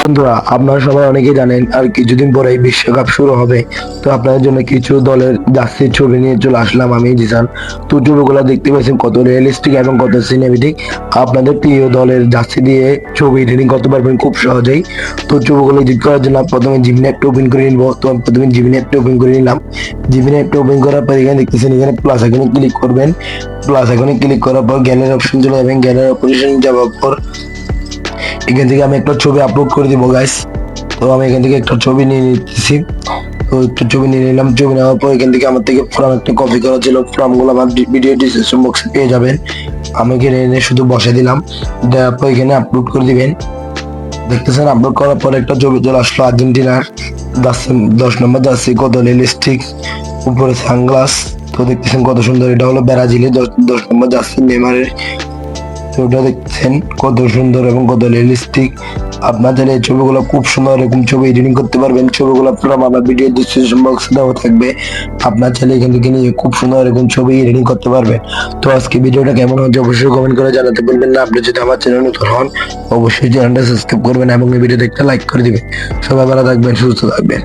বন্ধুরা, আপনারা সবাই অনেকেই জানেন আর কিছুদিন পরেই বিশ্বকাপ শুরু হবে। তো আপনাদের জন্য কিছু দলের জার্সির ছবি নিয়ে চলে আসলাম আমি জিসান। তো ছবিগুলো দেখতে পাচ্ছেন কত রিয়েলিস্টিক এবং কত সিনেমেটিক। আপনাদের প্রিয় দলের জার্সি দিয়ে ছবি এডিটিং করতে পারবেন খুব সহজেই। তো ছবিগুলো এডিট করার জন্য প্রথমে জিমিনি অ্যাপটা ওপেন করে নিব। তো আমি প্রথমে জিমিনি অ্যাপটা ওপেন করে নিলাম। জিমিনি অ্যাপটা ওপেন করার পর এখানে দেখতেছেন, এখানে প্লাস আইকনে ক্লিক করবেন। প্লাস আইকনে ক্লিক করার পর গ্যালারি অপশন চলে যাবেন। গ্যালারি অপশন যাওয়ার পর এখান থেকে আমি একটা ছবি আপলোড করে দিব গাইস। তো আমি এখান থেকে একটা ছবি নিয়ে নিতেছি। তো একটা ছবি নিয়ে নিলাম। ছবি নেওয়ার পর এখান থেকে আমার থেকে ফর্ম একটা কপি করা ছিল, ফর্ম গুলো আমার ভিডিও ডিসক্রিপশন বক্সে পেয়ে যাবেন। আমি এখানে এনে শুধু বসে দিলাম, দেওয়ার পর এখানে আপলোড করে দিবেন। দেখতেছেন আপলোড করার পর একটা ছবি চলে আসলো আর্জেন্টিনার 10 নম্বর জার্সি, কত রিয়েলিস্টিক, উপরে সানগ্লাস। তো দেখতেছেন কত সুন্দর, এটা হলো ব্রাজিলের 10 নম্বর জার্সি নেইমারের। তো ওটা দেখছেন কত সুন্দর এবং কত রিয়েলিস্টিক। আপনার চাইলে এই ছবিগুলো খুব সুন্দর এরকম ছবি এডিটিং করতে পারবেন। ছবিগুলো পুরো আমার ভিডিও ডিসক্রিপশন বক্সে দেওয়া থাকবে। আপনার চাইলে এখান থেকে নিয়ে খুব সুন্দর এরকম ছবি এডিটিং করতে পারবেন। তো আজকে ভিডিওটা কেমন হচ্ছে অবশ্যই কমেন্ট করে জানাতে বলবেন না। আপনি যদি আমার চ্যানেল নতুন হন অবশ্যই চ্যানেলটা সাবস্ক্রাইব করবেন এবং এই ভিডিওতে একটা লাইক করে দিবেন। সবাই ভালো থাকবেন, সুস্থ থাকবেন।